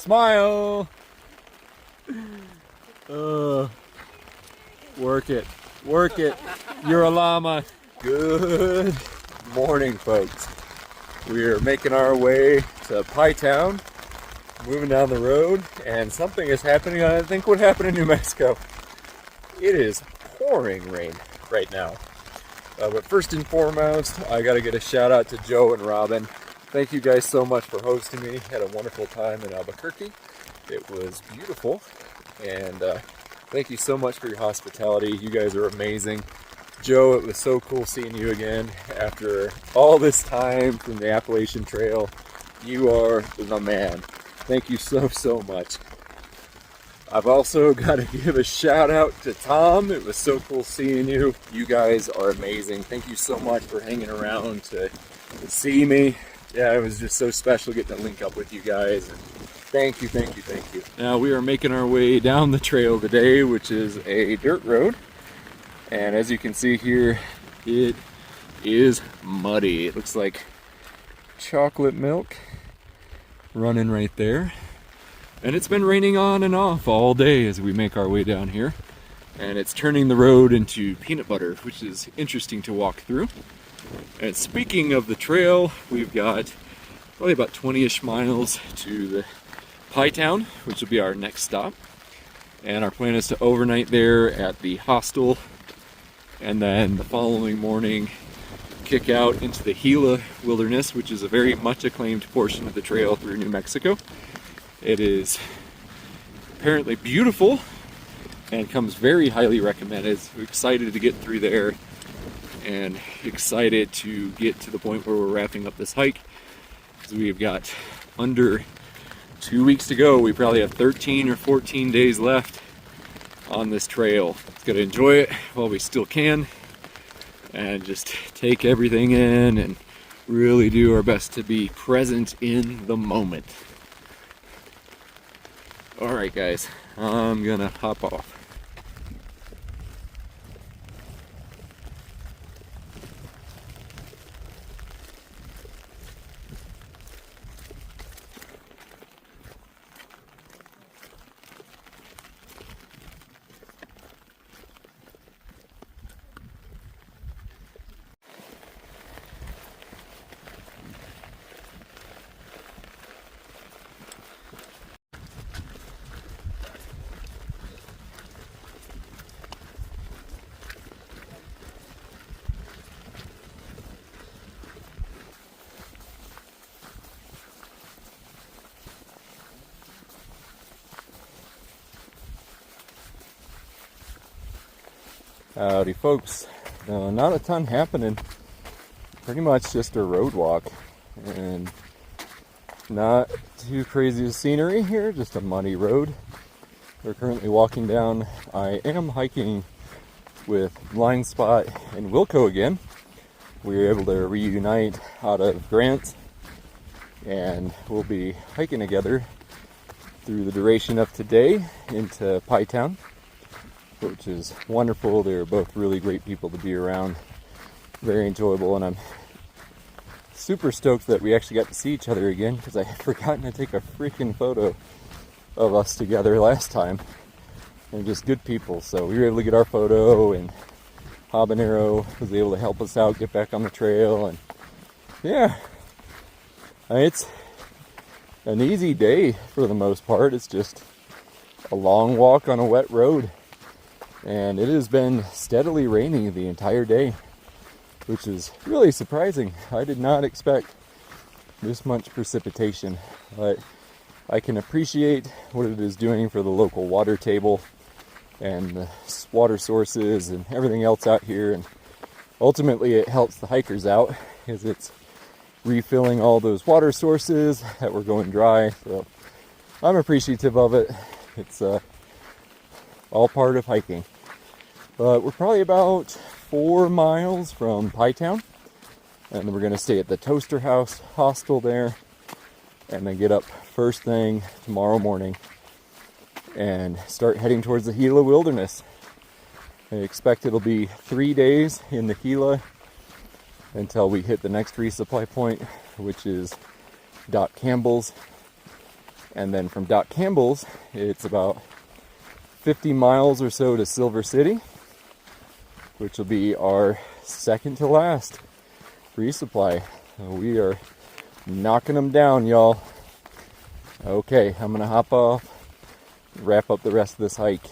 Smile! Work it. Work it. You're a llama. Good morning, folks. We are making our way to Pie Town, moving down the road, and something is happening I think would happen in New Mexico. It is pouring rain right now. But first and foremost, I gotta get a shout out to Joe and Robin. Thank you guys so much for hosting me. Had a wonderful time in Albuquerque. It was beautiful, and thank you so much for your hospitality. You guys are amazing. Joe, it was so cool seeing you again after all this time from the Appalachian Trail. You are the man. Thank you so much. I've also got to give a shout out to Tom. It was so cool seeing you. You guys are amazing. Thank you so much for hanging around to see me. Yeah, it was just so special getting to link up with you guys. And thank you. Now we are making our way down the trail today, which is a dirt road. And as you can see here, it is muddy. It looks like chocolate milk running right there. And it's been raining on and off all day as we make our way down here. And it's turning the road into peanut butter, which is interesting to walk through. And speaking of the trail, we've got probably about 20-ish miles to the Pie Town, which will be our next stop. And our plan is to overnight there at the hostel, and then the following morning kick out into the Gila Wilderness, which is a very much acclaimed portion of the trail through New Mexico. It is apparently beautiful and comes very highly recommended. So we're excited to get through there and excited to get to the point where we're wrapping up this hike, because we've got under 2 weeks to go. We probably have 13 or 14 days left on this trail. Let's gotta enjoy it while we still can and just take everything in and really do our best to be present in the moment. Alright guys, I'm gonna hop off. Howdy folks. Not a ton happening. Pretty much just a road walk, and not too crazy of scenery here, just a muddy road. We're currently walking down. I am hiking with Blind Spot and Wilco again. We were able to reunite out of Grant, and we'll be hiking together through the duration of today into Pie Town, which is wonderful. They're both really great people to be around, very enjoyable, and I'm super stoked that we actually got to see each other again, because I had forgotten to take a freaking photo of us together last time. And just good people, so we were able to get our photo, and Habanero was able to help us out get back on the trail. And yeah, it's an easy day for the most part. It's just a long walk on a wet road. And it has been steadily raining the entire day, which is really surprising. I did not expect this much precipitation, but I can appreciate what it is doing for the local water table and the water sources and everything else out here. And ultimately it helps the hikers out, because it's refilling all those water sources that were going dry. So I'm appreciative of it. It's all part of hiking. But we're probably about 4 miles from Pie Town, and we're going to stay at the Toaster House hostel there, and then get up first thing tomorrow morning and start heading towards the Gila Wilderness. I expect it'll be 3 days in the Gila until we hit the next resupply point, which is Doc Campbell's. And then from Doc Campbell's, it's about 50 miles or so to Silver City, which will be our second to last resupply. We are knocking them down, y'all. Okay, I'm gonna hop off, wrap up the rest of this hike.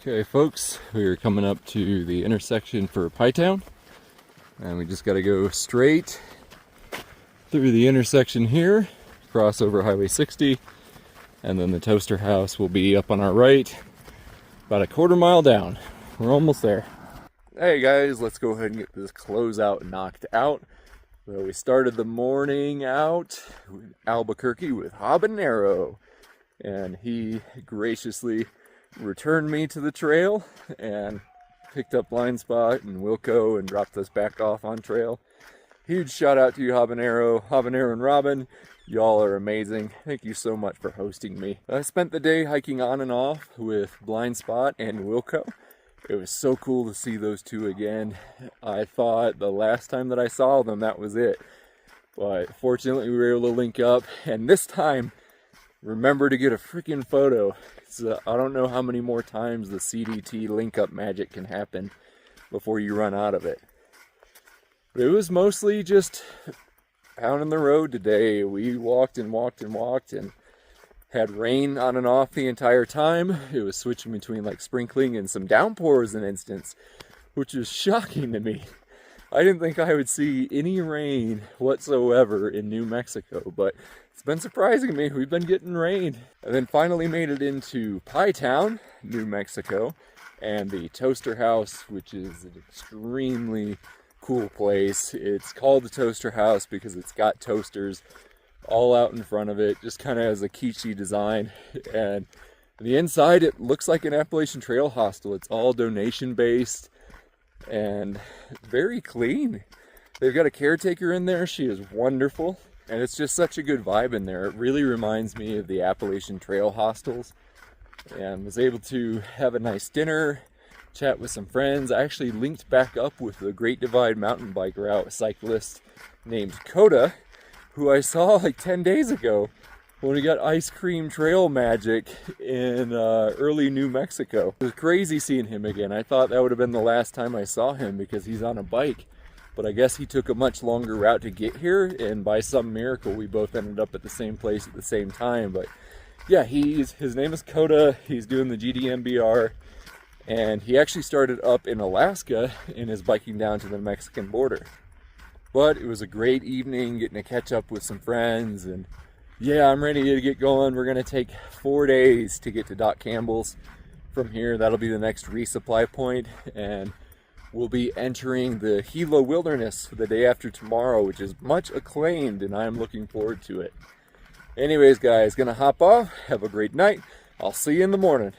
Okay folks, we're coming up to the intersection for Pie Town, and we just got to go straight through the intersection here, cross over Highway 60, and then the toaster house will be up on our right, about a quarter mile down. We're almost there. Hey guys, let's go ahead and get this closeout knocked out. So we started the morning out in Albuquerque with Habanero, and he graciously returned me to the trail and picked up Blind Spot and Wilco and dropped us back off on trail. Huge shout out to you, Habanero and Robin. Y'all are amazing. Thank you so much for hosting me. I spent the day hiking on and off with Blind Spot and Wilco. It was so cool to see those two again. I thought the last time that I saw them, that was it. But fortunately, we were able to link up, and this time, remember to get a freaking photo. I don't know how many more times the CDT link up magic can happen before you run out of it. But it was mostly just pounding the road today. We walked and walked and walked and had rain on and off the entire time. It was switching between like sprinkling and some downpours in instance, which was shocking to me. I didn't think I would see any rain whatsoever in New Mexico, but it's been surprising me. We've been getting rain. And then finally made it into Pie Town, New Mexico, and the Toaster House, which is an extremely cool place. It's called the Toaster House because it's got toasters all out in front of it, just kind of has a kitschy design. And the inside, it looks like an Appalachian Trail hostel. It's all donation based and very clean. They've got a caretaker in there. She is wonderful. And it's just such a good vibe in there. It really reminds me of the Appalachian Trail hostels. And was able to have a nice dinner, chat with some friends. I actually linked back up with the Great Divide mountain bike route cyclist named Coda, who I saw like 10 days ago when we got ice cream trail magic in early New Mexico. It was crazy seeing him again. I thought that would have been the last time I saw him because he's on a bike. But I guess he took a much longer route to get here, and by some miracle we both ended up at the same place at the same time. But yeah, his name is Coda. He's doing the GDMBR, and he actually started up in Alaska and is biking down to the Mexican border. But it was a great evening, getting to catch up with some friends, and yeah, I'm ready to get going. We're gonna take 4 days to get to Doc Campbell's from here. That'll be the next resupply point, and we'll be entering the Gila Wilderness the day after tomorrow, which is much acclaimed, and I'm looking forward to it. Anyways, guys, gonna hop off. Have a great night. I'll see you in the morning.